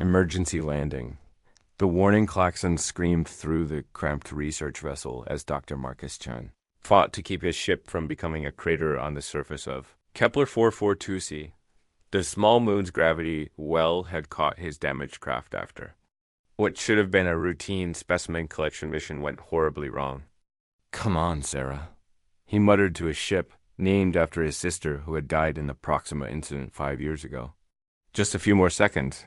Emergency landing. The warning klaxon screamed through the cramped research vessel as Dr. Marcus Chen fought to keep his ship from becoming a crater on the surface of Kepler 442c. The small moon's gravity well had caught his damaged craft after. What should have been a routine specimen collection mission went horribly wrong. "Come on, Sarah," he muttered to his ship, named after his sister who had died in the Proxima incident 5 years ago. Just a few more seconds.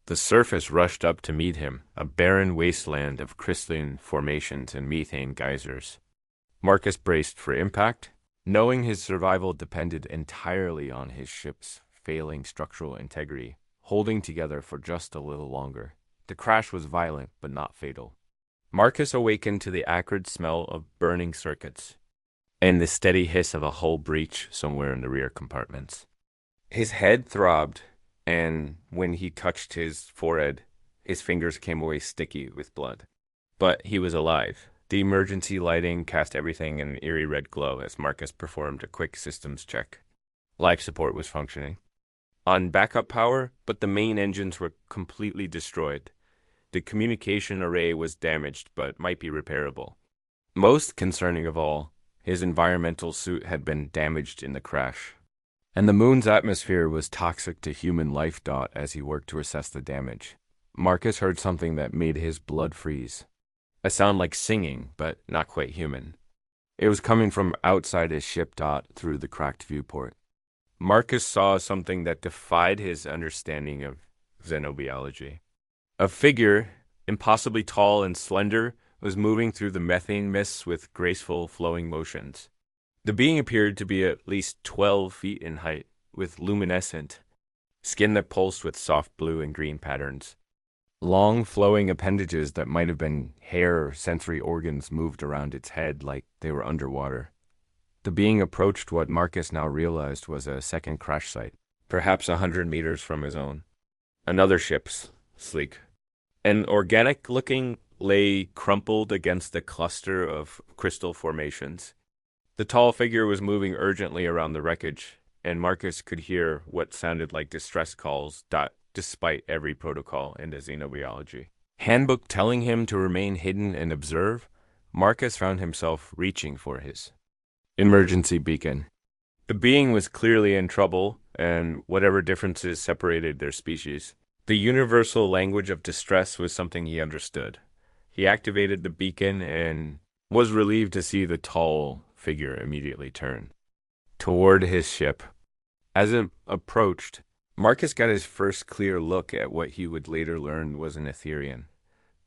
The surface rushed up to meet him, a barren wasteland of crystalline formations and methane geysers. Marcus braced for impact, knowing his survival depended entirely on his ship's failing structural integrity, holding together for just a little longer. The crash was violent, but not fatal. Marcus awakened to the acrid smell of burning circuits and the steady hiss of a hull breach somewhere in the rear compartments. His head throbbed, and when he touched his forehead, his fingers came away sticky with blood. But he was alive. The emergency lighting cast everything in an eerie red glow as Marcus performed a quick systems check. Life support was functioning on backup power, but the main engines were completely destroyed. The communication array was damaged, but might be repairable. Most concerning of all, his environmental suit had been damaged in the crash, and the moon's atmosphere was toxic to human life. As he worked to assess the damage, Marcus heard something that made his blood freeze. A sound like singing, but not quite human. It was coming from outside his ship. Through the cracked viewport. Marcus saw something that defied his understanding of xenobiology. A figure, impossibly tall and slender, was moving through the methane mists with graceful, flowing motions. The being appeared to be at least 12 feet in height, with luminescent skin that pulsed with soft blue and green patterns. Long, flowing appendages that might have been hair or sensory organs moved around its head like they were underwater. The being approached what Marcus now realized was a second crash site, perhaps 100 meters from his own. Another ship's, sleek and organic-looking, lay crumpled against the cluster of crystal formations. The tall figure was moving urgently around the wreckage, and Marcus could hear what sounded like distress calls. Despite every protocol in the xenobiology handbook telling him to remain hidden and observe, Marcus found himself reaching for his emergency beacon. The being was clearly in trouble, and whatever differences separated their species, the universal language of distress was something he understood. He activated the beacon and was relieved to see the tall figure immediately turn toward his ship. As it approached, Marcus got his first clear look at what he would later learn was an Etherean.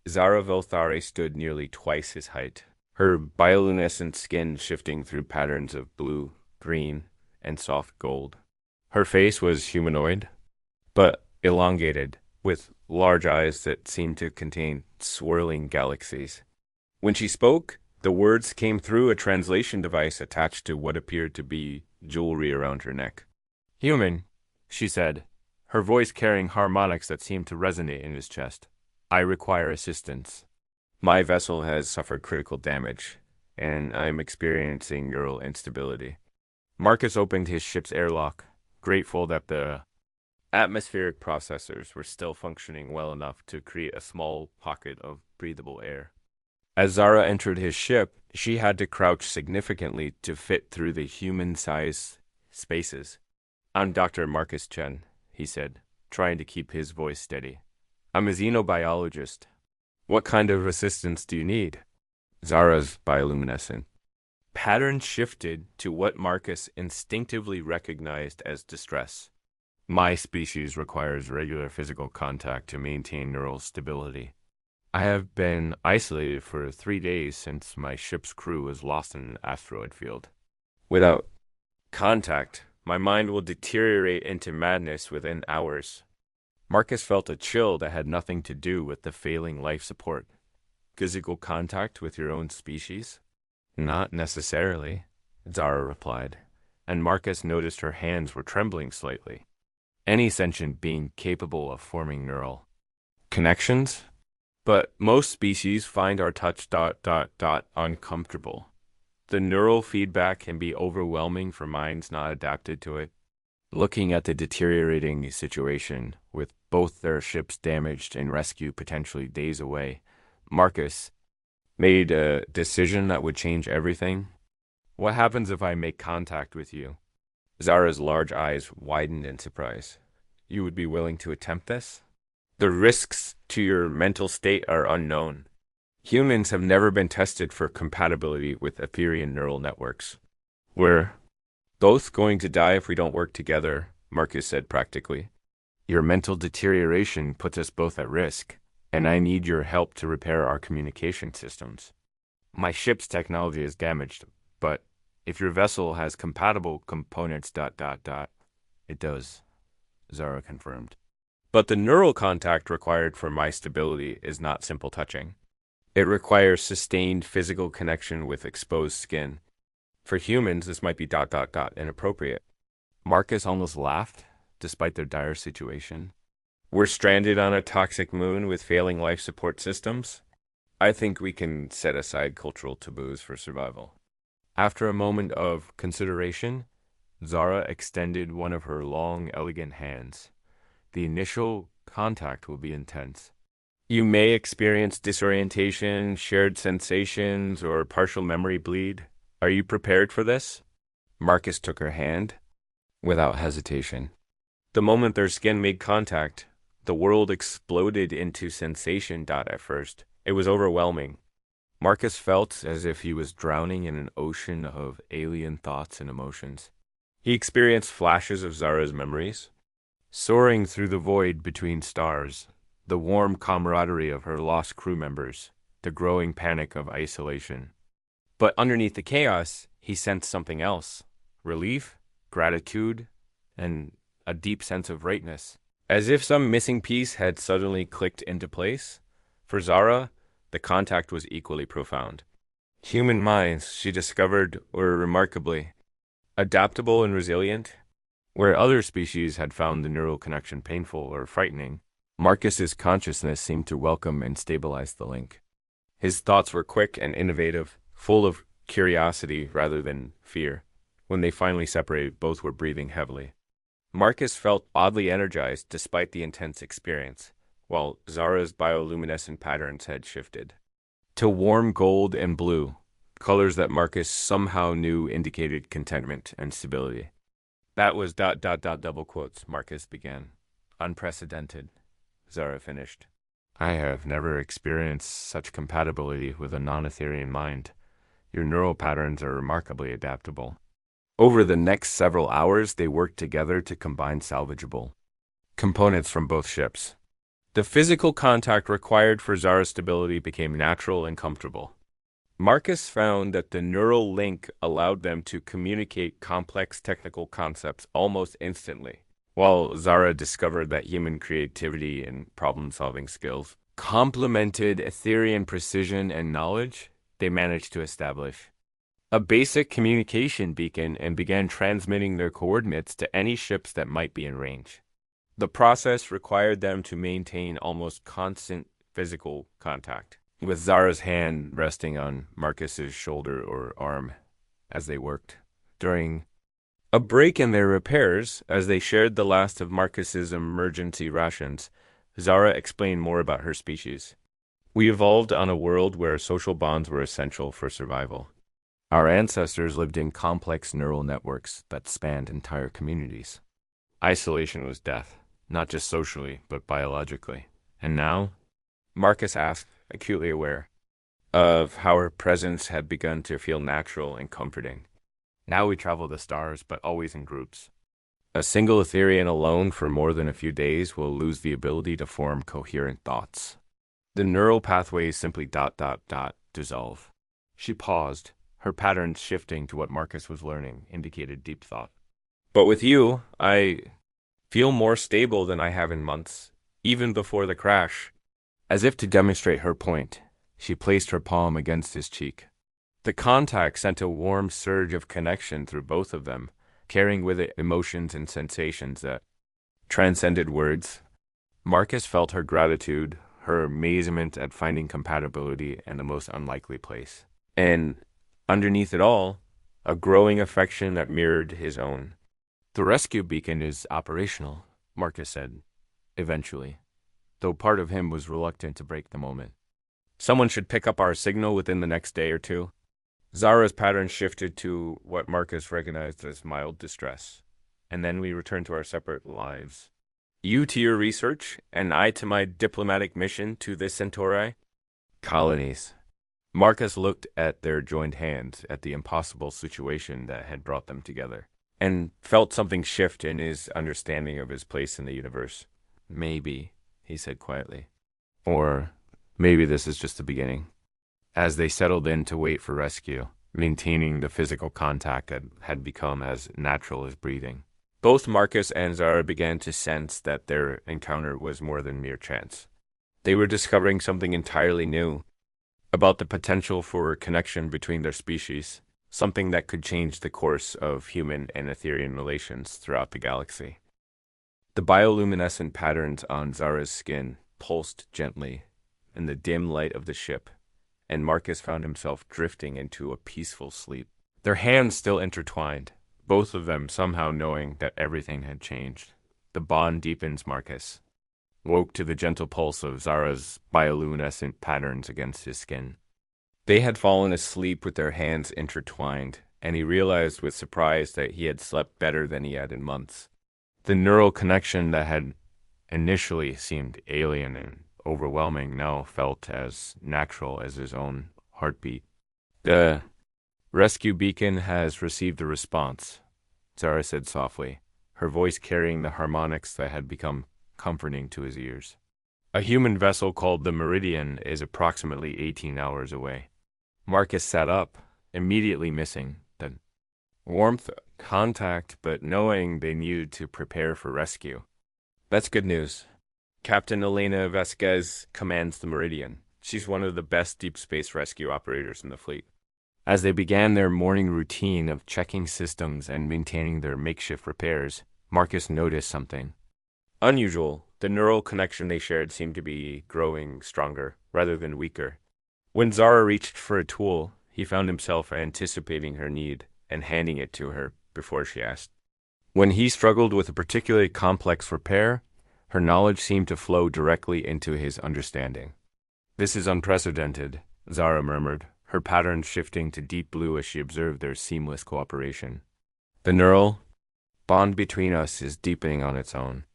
Zara Velthari stood nearly twice his height, her bioluminescent skin shifting through patterns of blue, green, and soft gold. Her face was humanoid, but elongated, with large eyes that seemed to contain swirling galaxies. When she spoke, the words came through a translation device attached to what appeared to be jewelry around her neck. "Human," she said, her voice carrying harmonics that seemed to resonate in his chest. "I require assistance. My vessel has suffered critical damage, and I'm experiencing neural instability." Marcus opened his ship's airlock, grateful that the atmospheric processors were still functioning well enough to create a small pocket of breathable air. As Zara entered his ship, she had to crouch significantly to fit through the human-sized spaces. "I'm Dr. Marcus Chen," he said, trying to keep his voice steady. "I'm a xenobiologist. What kind of assistance do you need?" Zara's bioluminescent pattern shifted to what Marcus instinctively recognized as distress. "My species requires regular physical contact to maintain neural stability. I have been isolated for 3 days since my ship's crew was lost in an asteroid field. Without contact, my mind will deteriorate into madness within hours." Marcus felt a chill that had nothing to do with the failing life support. "Physical contact with your own species?" "Not necessarily," Zara replied, and Marcus noticed her hands were trembling slightly. "Any sentient being capable of forming neural connections? But most species find our touch ... uncomfortable. The neural feedback can be overwhelming for minds not adapted to it." Looking at the deteriorating situation, with both their ships damaged and rescue potentially days away, Marcus made a decision that would change everything. What happens if I make contact with you? Zara's large eyes widened in surprise. You would be willing to attempt this? The risks to your mental state are unknown. Humans have never been tested for compatibility with Ethereum neural networks. We're both going to die if we don't work together, Marcus said practically. Your mental deterioration puts us both at risk, and I need your help to repair our communication systems. My ship's technology is damaged, but if your vessel has compatible components, it does, Zara confirmed. But the neural contact required for my stability is not simple touching. It requires sustained physical connection with exposed skin. For humans, this might be inappropriate. Marcus almost laughed, despite their dire situation. We're stranded on a toxic moon with failing life support systems. I think we can set aside cultural taboos for survival. After a moment of consideration, Zara extended one of her long, elegant hands. The initial contact will be intense. You may experience disorientation, shared sensations, or partial memory bleed. Are you prepared for this? Marcus took her hand without hesitation. The moment their skin made contact, the world exploded into sensation. At first, it was overwhelming. Marcus felt as if he was drowning in an ocean of alien thoughts and emotions. He experienced flashes of Zara's memories, soaring through the void between stars, the warm camaraderie of her lost crew members, the growing panic of isolation. But underneath the chaos, he sensed something else: relief, gratitude, and a deep sense of rightness. As if some missing piece had suddenly clicked into place, for Zara, the contact was equally profound. Human minds, she discovered, were remarkably adaptable and resilient. Where other species had found the neural connection painful or frightening, Marcus's consciousness seemed to welcome and stabilize the link. His thoughts were quick and innovative, full of curiosity rather than fear. When they finally separated, both were breathing heavily. Marcus felt oddly energized despite the intense experience, while Zara's bioluminescent patterns had shifted to warm gold and blue, colors that Marcus somehow knew indicated contentment and stability. That was double quotes, Marcus began. Unprecedented, Zara finished. I have never experienced such compatibility with a non-Ethereum mind. Your neural patterns are remarkably adaptable. Over the next several hours, they worked together to combine salvageable components from both ships. The physical contact required for Zara's stability became natural and comfortable. Marcus found that the neural link allowed them to communicate complex technical concepts almost instantly, while Zara discovered that human creativity and problem-solving skills complemented Ethereum precision and knowledge they managed to establish a basic communication beacon and began transmitting their coordinates to any ships that might be in range. The process required them to maintain almost constant physical contact, with Zara's hand resting on Marcus's shoulder or arm as they worked. During a break in their repairs, as they shared the last of Marcus's emergency rations, Zara explained more about her species. We evolved on a world where social bonds were essential for survival. Our ancestors lived in complex neural networks that spanned entire communities. Isolation was death, not just socially, but biologically. And now, Marcus asked, acutely aware of how her presence had begun to feel natural and comforting. Now we travel the stars, but always in groups. A single Ethereum alone for more than a few days will lose the ability to form coherent thoughts. The neural pathways simply dissolve. She paused, her patterns shifting to what Marcus was learning indicated deep thought. But with you, I feel more stable than I have in months, even before the crash. As if to demonstrate her point, she placed her palm against his cheek. The contact sent a warm surge of connection through both of them, carrying with it emotions and sensations that transcended words. Marcus felt her gratitude, her amazement at finding compatibility in the most unlikely place. And underneath it all, a growing affection that mirrored his own. The rescue beacon is operational, Marcus said, eventually, though part of him was reluctant to break the moment. Someone should pick up our signal within the next day or two. Zara's pattern shifted to what Marcus recognized as mild distress, and then we returned to our separate lives. You to your research, and I to my diplomatic mission to the Centauri colonies. Marcus looked at their joined hands, at the impossible situation that had brought them together, and felt something shift in his understanding of his place in the universe. Maybe, he said quietly. Or maybe this is just the beginning. As they settled in to wait for rescue, maintaining the physical contact that had become as natural as breathing, both Marcus and Zara began to sense that their encounter was more than mere chance. They were discovering something entirely new about the potential for connection between their species, something that could change the course of human and Etherian relations throughout the galaxy. The bioluminescent patterns on Zara's skin pulsed gently in the dim light of the ship, and Marcus found himself drifting into a peaceful sleep. Their hands still intertwined, both of them somehow knowing that everything had changed. The bond deepens, Marcus woke to the gentle pulse of Zara's bioluminescent patterns against his skin. They had fallen asleep with their hands intertwined, and he realized with surprise that he had slept better than he had in months. The neural connection that had initially seemed alien and overwhelming now felt as natural as his own heartbeat. The rescue beacon has received a response, Zara said softly, her voice carrying the harmonics that had become comforting to his ears. A human vessel called the Meridian is approximately 18 hours away. Marcus sat up, immediately missing the warmth, contact, but knowing they needed to prepare for rescue. That's good news. Captain Elena Vasquez commands the Meridian. She's one of the best deep space rescue operators in the fleet. As they began their morning routine of checking systems and maintaining their makeshift repairs, Marcus noticed something unusual. The neural connection they shared seemed to be growing stronger, rather than weaker. When Zara reached for a tool, he found himself anticipating her need and handing it to her before she asked. When he struggled with a particularly complex repair, her knowledge seemed to flow directly into his understanding. This is unprecedented, Zara murmured, her patterns shifting to deep blue as she observed their seamless cooperation. The neural bond between us is deepening on its own.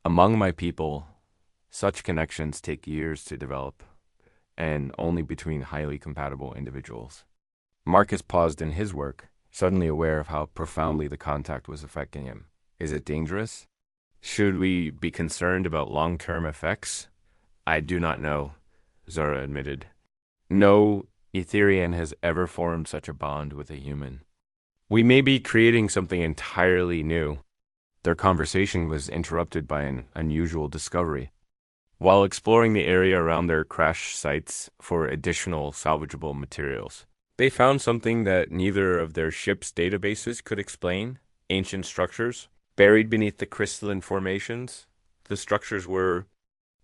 Among my people, such connections take years to develop, and only between highly compatible individuals. Marcus paused in his work, suddenly aware of how profoundly the contact was affecting him. Is it dangerous? Should we be concerned about long-term effects? I do not know, Zara admitted. No Etherian has ever formed such a bond with a human. We may be creating something entirely new. Their conversation was interrupted by an unusual discovery. While exploring the area around their crash sites for additional salvageable materials, they found something that neither of their ship's databases could explain: ancient structures buried beneath the crystalline formations. The structures were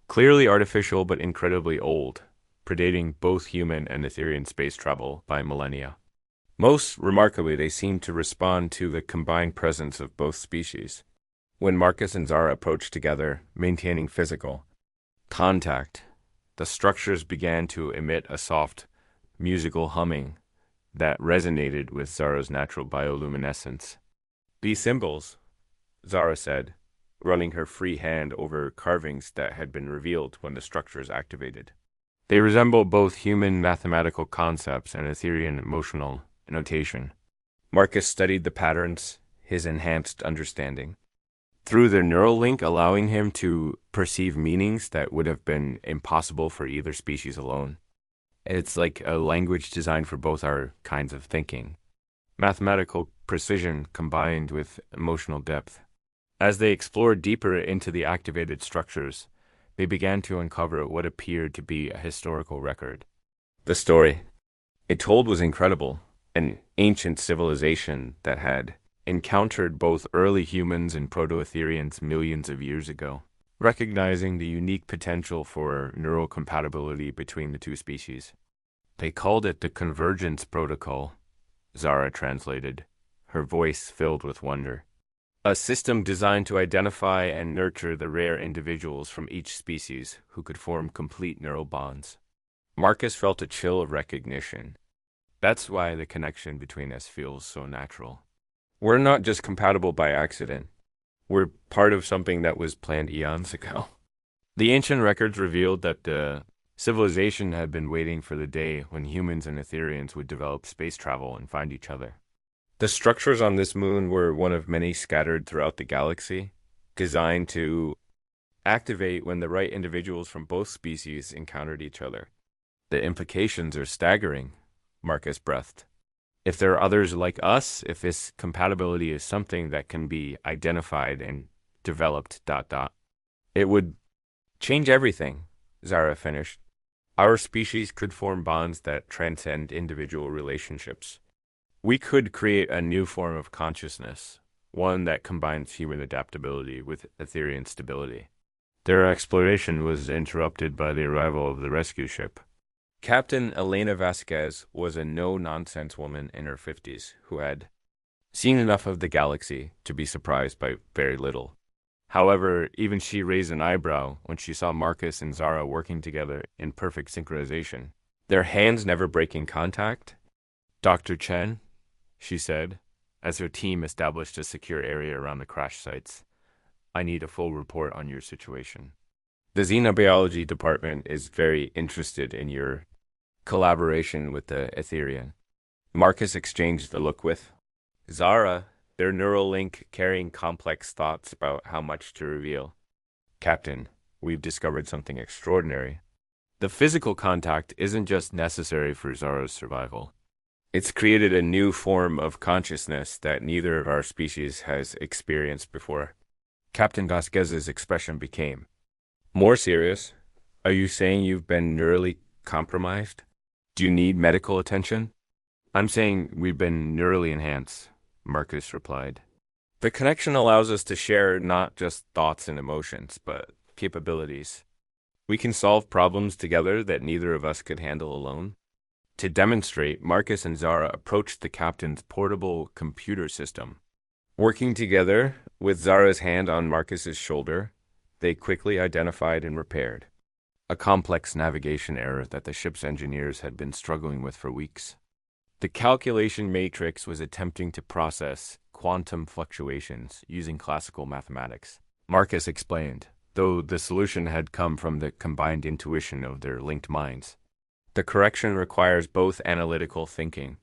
clearly artificial but incredibly old, predating both human and Etherian space travel by millennia. Most remarkably, they seemed to respond to the combined presence of both species. When Marcus and Zara approached together, maintaining physical contact, the structures began to emit a soft, musical humming that resonated with Zara's natural bioluminescence. These symbols, Zara said, running her free hand over carvings that had been revealed when the structures activated. They resemble both human mathematical concepts and Etherian emotional notation. Marcus studied the patterns, his enhanced understanding. Through the neural link, allowing him to perceive meanings that would have been impossible for either species alone. It's like a language designed for both our kinds of thinking. Mathematical precision combined with emotional depth. As they explored deeper into the activated structures, they began to uncover what appeared to be a historical record. The story it told was incredible. An ancient civilization that had encountered both early humans and proto-Etherians millions of years ago, recognizing the unique potential for neural compatibility between the two species. They called it the Convergence Protocol, Zara translated, her voice filled with wonder. a system designed to identify and nurture the rare individuals from each species who could form complete neural bonds. Marcus felt a chill of recognition. That's why the connection between us feels so natural. We're not just compatible by accident. We're part of something that was planned eons ago. The ancient records revealed that the civilization had been waiting for the day when humans and Etherians would develop space travel and find each other. The structures on this moon were one of many scattered throughout the galaxy, designed to activate when the right individuals from both species encountered each other. The implications are staggering, Marcus breathed. If there are others like us, if this compatibility is something that can be identified and developed, it would change everything, Zara finished. Our species could form bonds that transcend individual relationships. We could create a new form of consciousness, one that combines human adaptability with Etherian stability. Their exploration was interrupted by the arrival of the rescue ship. Captain Elena Vasquez was a no-nonsense woman in her 50s who had seen enough of the galaxy to be surprised by very little. However, even she raised an eyebrow when she saw Marcus and Zara working together in perfect synchronization, their hands never breaking contact. "Dr. Chen," she said, as her team established a secure area around the crash sites, "I need a full report on your situation. The xenobiology department is very interested in your collaboration with the Etherian." Marcus exchanged a look with Zara, their neural link carrying complex thoughts about how much to reveal. "Captain, we've discovered something extraordinary. The physical contact isn't just necessary for Zara's survival. It's created a new form of consciousness that neither of our species has experienced before." Captain Vasquez's expression became more serious. "Are you saying you've been neurally compromised? Do you need medical attention?" "I'm saying we've been neurally enhanced," Marcus replied. "The connection allows us to share not just thoughts and emotions, but capabilities. We can solve problems together that neither of us could handle alone." To demonstrate, Marcus and Zara approached the captain's portable computer system. Working together, with Zara's hand on Marcus's shoulder, they quickly identified and repaired a complex navigation error that the ship's engineers had been struggling with for weeks. The calculation matrix was attempting to process quantum fluctuations using classical mathematics, Marcus explained, though the solution had come from the combined intuition of their linked minds. The correction requires both analytical thinking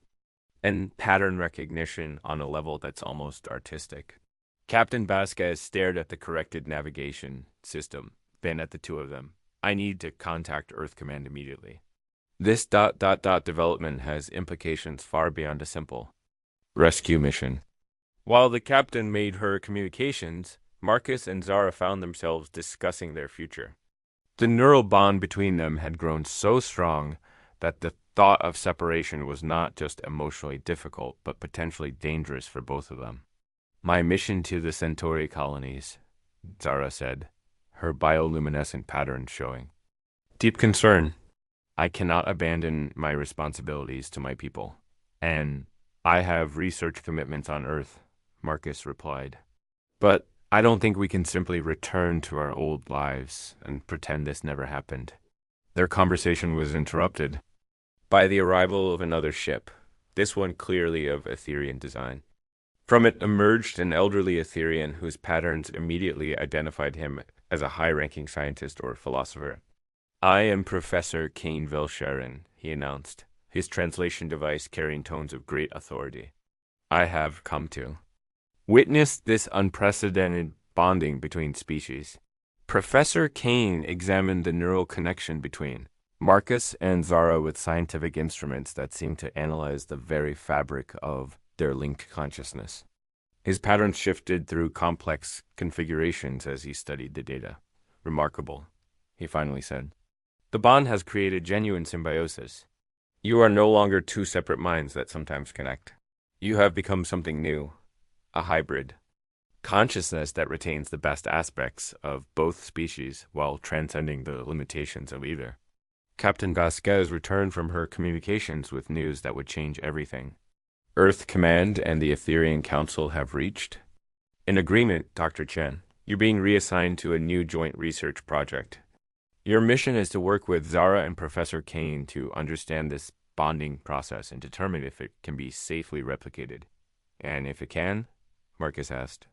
and pattern recognition on a level that's almost artistic. Captain Vasquez stared at the corrected navigation system, then at the two of them. "I need to contact Earth Command immediately. This development has implications far beyond a simple rescue mission." While the captain made her communications, Marcus and Zara found themselves discussing their future. The neural bond between them had grown so strong that the thought of separation was not just emotionally difficult, but potentially dangerous for both of them. "My mission to the Centauri colonies," Zara said, her bioluminescent patterns showing deep concern. "I cannot abandon my responsibilities to my people. And I have research commitments on Earth," Marcus replied. "But I don't think we can simply return to our old lives and pretend this never happened." Their conversation was interrupted by the arrival of another ship, this one clearly of Etherian design. From it emerged an elderly Etherian whose patterns immediately identified him as a high-ranking scientist or philosopher. "I am Professor Kane Velsharen," he announced, his translation device carrying tones of great authority. "I have come to witness this unprecedented bonding between species." Professor Kane examined the neural connection between Marcus and Zara with scientific instruments that seemed to analyze the very fabric of their linked consciousness. His patterns shifted through complex configurations as he studied the data. "Remarkable," he finally said. "The bond has created genuine symbiosis. You are no longer two separate minds that sometimes connect. You have become something new, a hybrid. Consciousness that retains the best aspects of both species while transcending the limitations of either." Captain Vasquez returned from her communications with news that would change everything. "Earth Command and the Etherian Council have reached," In agreement, Dr. Chen. You're being reassigned to a new joint research project. Your mission is to work with Zara and Professor Kane to understand this bonding process and determine if it can be safely replicated. And if it can, Marcus asked,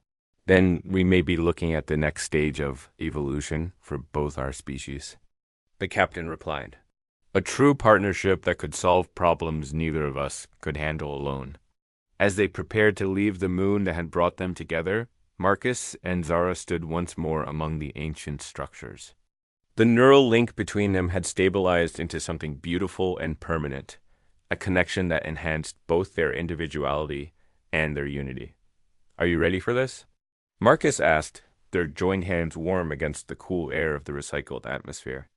then we may be looking at the next stage of evolution for both our species. The captain replied, a true partnership that could solve problems neither of us could handle alone. As they prepared to leave the moon that had brought them together, Marcus and Zara stood once more among the ancient structures. The neural link between them had stabilized into something beautiful and permanent, a connection that enhanced both their individuality and their unity. Are you ready for this? Marcus asked, their joined hands warm against the cool air of the recycled atmosphere.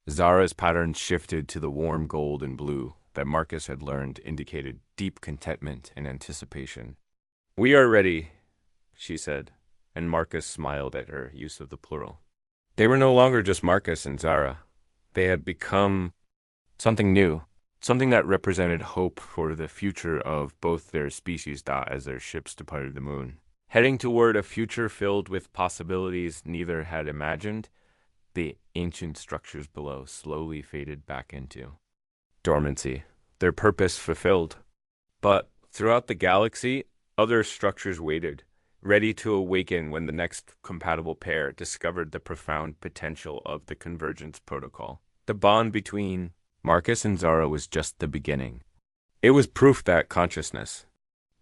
Zara's pattern shifted to the warm gold and blue that Marcus had learned indicated deep contentment and anticipation. We are ready, she said, and Marcus smiled at her use of the plural. They were no longer just Marcus and Zara. They had become something new, something that represented hope for the future of both their species as their ships departed the moon. Heading toward a future filled with possibilities neither had imagined, the ancient structures below slowly faded back into dormancy, their purpose fulfilled. But throughout the galaxy, other structures waited, ready to awaken when the next compatible pair discovered the profound potential of the convergence protocol. The bond between Marcus and Zara was just the beginning. It was proof that consciousness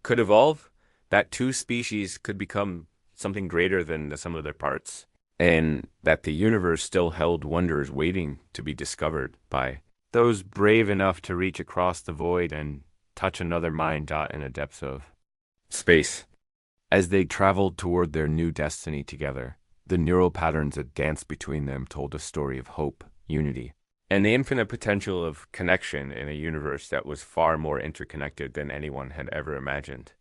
could evolve, that two species could become something greater than the sum of their parts, and that the universe still held wonders waiting to be discovered by those brave enough to reach across the void and touch another mind in the depths of space. As they traveled toward their new destiny together, the neural patterns that danced between them told a story of hope, unity, and the infinite potential of connection in a universe that was far more interconnected than anyone had ever imagined.